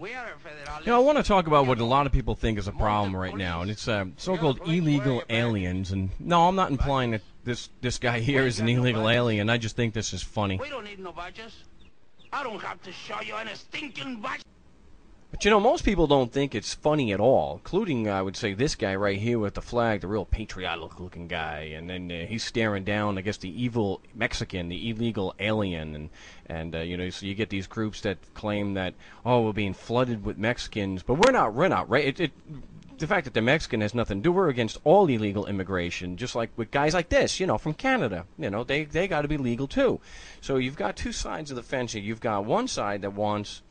I want to talk about what a lot of people think is a problem right now, and it's so-called illegal aliens. And no, I'm not implying that this guy here is an illegal alien. I just think this is funny. We don't need no badges. I don't have to show you any stinking badge. But you know, most people don't think it's funny at all, including, I would say, this guy right here with the flag, the real patriotic-looking guy. And then he's staring down, I guess, the evil Mexican, the illegal alien. And you know, so you get these groups that claim that, oh, we're being flooded with Mexicans. But we're not, right? The fact that they're Mexican has nothing to do. We're against all illegal immigration, just like with guys like this, you know, from Canada. You know, they got to be legal, too. So you've got two sides of the fence here. You've got one side that wants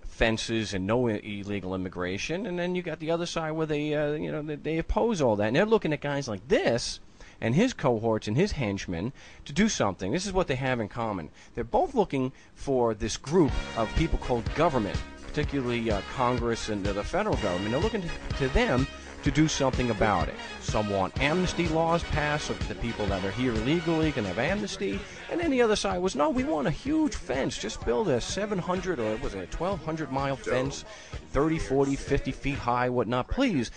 fences and no illegal immigration, and then you got the other side where they oppose all that, and they're looking at guys like this and his cohorts and his henchmen to do something. This is what they have in common. They're both looking for this group of people called government, particularly Congress and the federal government. They're looking to them to do something about it. Some want amnesty laws passed so that the people that are here illegally can have amnesty. And then the other side was, no, we want a huge fence. Just build a 700 or was it a 1,200-mile fence, 30, 40, 50 feet high, whatnot. Please,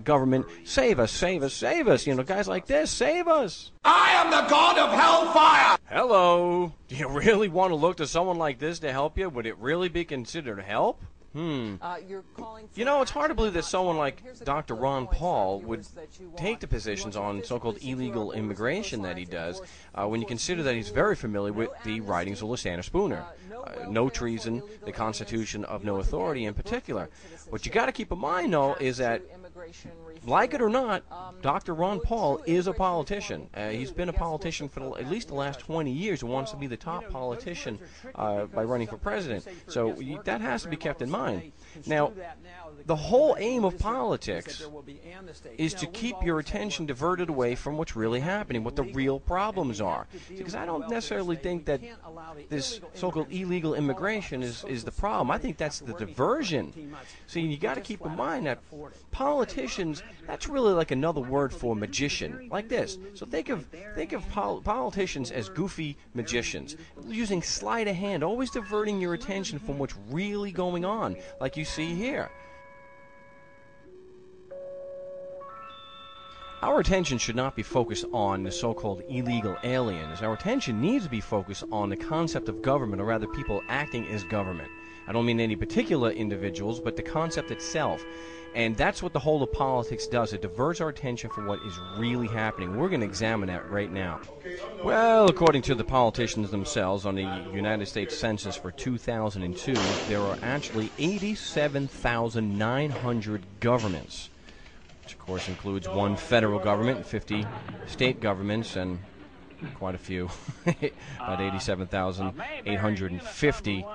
government, save us, save us, save us. You know, guys like this, save us. I am the god of hellfire! Hello. Do you really want to look to someone like this to help you? Would it really be considered help? You know, it's hard to believe that someone like Dr. Ron Paul would take the positions on so-called illegal immigration that he does when you consider that he's very familiar with the writings of Lysander Spooner. No treason, the Constitution of no authority in particular. What you got to keep in mind, though, is that, like it or not, Dr. Ron Paul is a politician. He's been a politician for at least the last 20 years and wants to be the top politician by running for president. So that has to be kept in mind. Now, the whole aim of politics is to keep your attention diverted away from what's really happening, what the real problems are. Because I don't necessarily think that this so-called illegal immigration is the problem. I think that's the diversion. See, you got to keep in mind that politicians, that's really like another word for magician, like this. So think of politicians as goofy magicians, using sleight of hand, always diverting your attention from what's really going on, like you see here. Our attention should not be focused on the so-called illegal aliens. Our attention needs to be focused on the concept of government, or rather people acting as government. I don't mean any particular individuals, but the concept itself. And that's what the whole of politics does. It diverts our attention from what is really happening. We're going to examine that right now. Well, according to the politicians themselves, on the United States Census for 2002, there are actually 87,900 governments, which of course includes one federal government, 50 state governments, and quite a few, about 87,850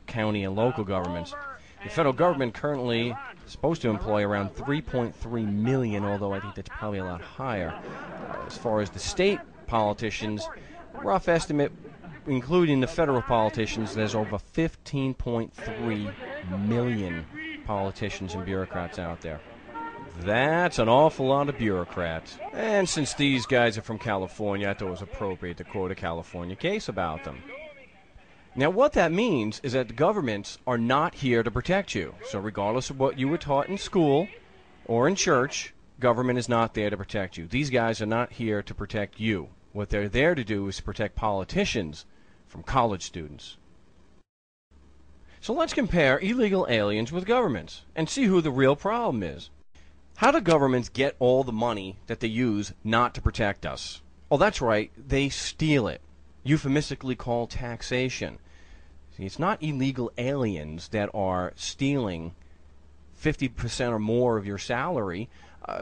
county and local governments. The federal government currently is supposed to employ around 3.3 million, although I think that's probably a lot higher. As far as the state politicians, rough estimate, including the federal politicians, there's over 15.3 million politicians and bureaucrats out there. That's an awful lot of bureaucrats. And since these guys are from California, I thought it was appropriate to quote a California case about them. Now, what that means is that the governments are not here to protect you. So regardless of what you were taught in school or in church, government is not there to protect you. These guys are not here to protect you. What they're there to do is to protect politicians from college students. So let's compare illegal aliens with governments and see who the real problem is. How do governments get all the money that they use not to protect us? Oh, that's right, they steal it. Euphemistically called taxation. See, it's not illegal aliens that are stealing 50% or more of your salary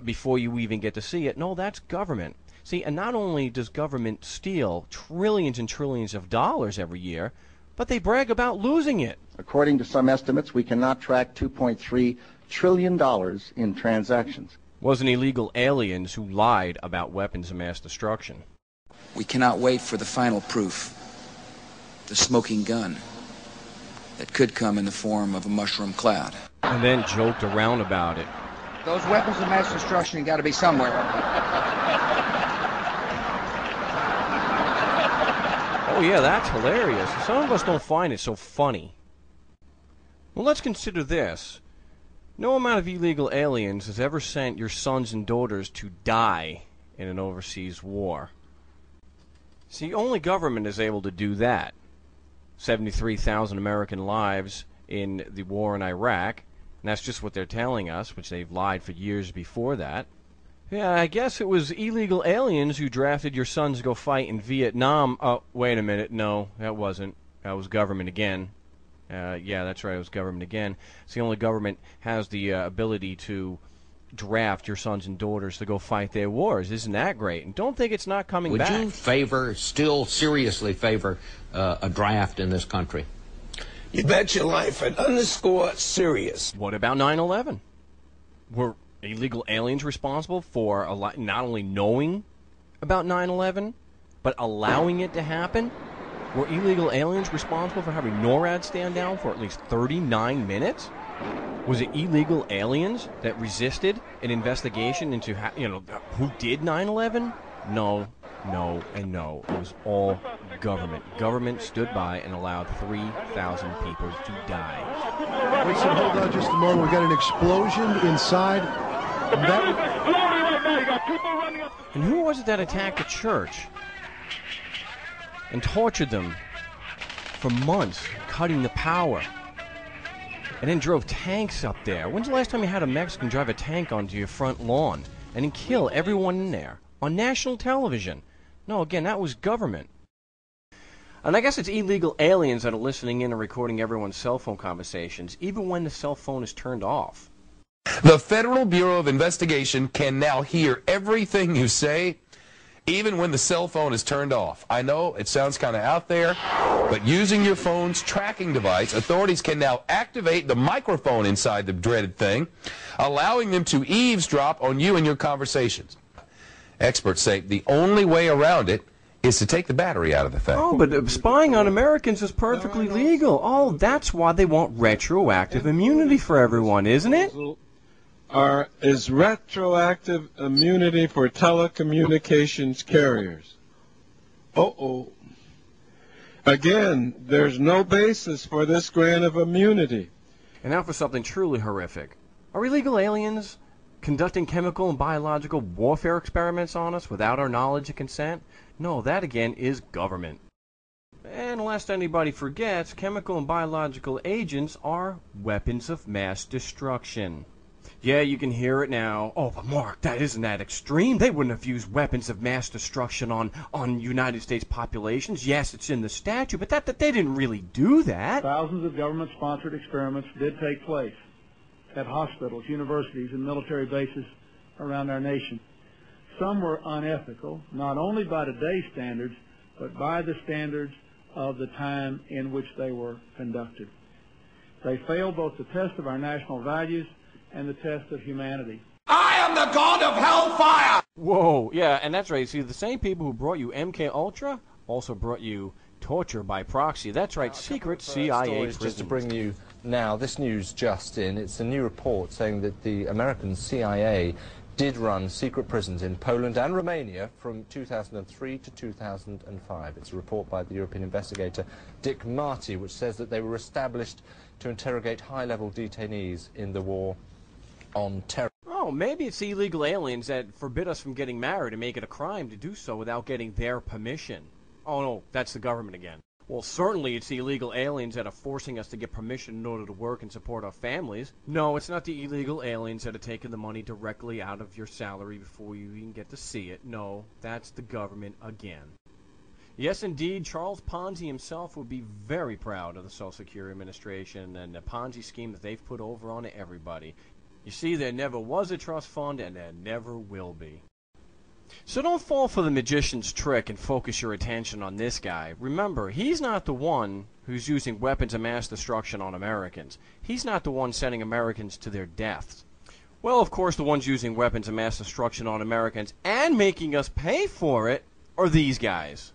before you even get to see it. No, that's government. See, and not only does government steal trillions and trillions of dollars every year, but they brag about losing it. According to some estimates, we cannot track $2.3 trillion in transactions. Wasn't illegal aliens who lied about weapons of mass destruction. We cannot wait for the final proof, the smoking gun, that could come in the form of a mushroom cloud. And then joked around about it. Those weapons of mass destruction have got to be somewhere. Oh yeah, that's hilarious. Some of us don't find it so funny. Well, let's consider this. No amount of illegal aliens has ever sent your sons and daughters to die in an overseas war. See, only government is able to do that. 73,000 American lives in the war in Iraq, and that's just what they're telling us, which they've lied for years before that. Yeah, I guess it was illegal aliens who drafted your sons to go fight in Vietnam. Oh, wait a minute. No, that wasn't. That was government again. Yeah, that's right. It was government again. It's the only government has the ability to draft your sons and daughters to go fight their wars. Isn't that great? And don't think it's not coming back. Would you still seriously favor a draft in this country? You bet your life, and underscore serious. What about 9/11? Were illegal aliens responsible for not only knowing about 9/11, but allowing it to happen? Were illegal aliens responsible for having NORAD stand down for at least 39 minutes? Was it illegal aliens that resisted an investigation into who did 9/11? No, no, and no. It was all government. Government stood by and allowed 3,000 people to die. Wait, so hold on just a moment. We got an explosion inside. And who was it that attacked the church and tortured them for months, cutting the power, and then drove tanks up there? When's the last time you had a Mexican drive a tank onto your front lawn and then kill everyone in there on national television? No, again, that was government. And I guess it's illegal aliens that are listening in and recording everyone's cell phone conversations, even when the cell phone is turned off. The Federal Bureau of Investigation can now hear everything you say, even when the cell phone is turned off. I know it sounds kind of out there, but using your phone's tracking device, authorities can now activate the microphone inside the dreaded thing, allowing them to eavesdrop on you and your conversations. Experts say the only way around it is to take the battery out of the thing. Oh, but spying on Americans is perfectly legal. Oh, that's why they want retroactive immunity for everyone, isn't it? Is retroactive immunity for telecommunications carriers. Uh-oh. Again, there's no basis for this grant of immunity. And now for something truly horrific. Are illegal aliens conducting chemical and biological warfare experiments on us without our knowledge and consent? No, that again is government. And lest anybody forgets, chemical and biological agents are weapons of mass destruction. Yeah, you can hear it now. Oh, but Mark, that isn't that extreme. They wouldn't have used weapons of mass destruction on United States populations. Yes, it's in the statute, but that they didn't really do that. Thousands of government-sponsored experiments did take place at hospitals, universities, and military bases around our nation. Some were unethical, not only by today's standards, but by the standards of the time in which they were conducted. They failed both the test of our national values and the test of humanity. I am the god of hellfire! Whoa, yeah, and that's right. See, the same people who brought you MK Ultra also brought you torture by proxy. That's right, secret CIA prisons. Just to bring you now, this news just in, it's a new report saying that the American CIA did run secret prisons in Poland and Romania from 2003 to 2005. It's a report by the European investigator Dick Marty, which says that they were established to interrogate high-level detainees in the war on terror. Oh, maybe it's the illegal aliens that forbid us from getting married and make it a crime to do so without getting their permission. Oh no, that's the government again. Well, certainly it's the illegal aliens that are forcing us to get permission in order to work and support our families. No, it's not the illegal aliens that are taking the money directly out of your salary before you even get to see it. No, that's the government again. Yes, indeed, Charles Ponzi himself would be very proud of the Social Security Administration and the Ponzi scheme that they've put over on everybody. You see, there never was a trust fund, and there never will be. So don't fall for the magician's trick and focus your attention on this guy. Remember, he's not the one who's using weapons of mass destruction on Americans. He's not the one sending Americans to their deaths. Well, of course, the ones using weapons of mass destruction on Americans and making us pay for it are these guys.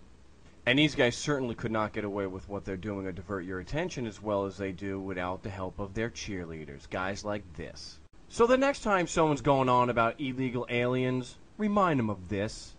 And these guys certainly could not get away with what they're doing or divert your attention as well as they do without the help of their cheerleaders, guys like this. So the next time someone's going on about illegal aliens, remind them of this.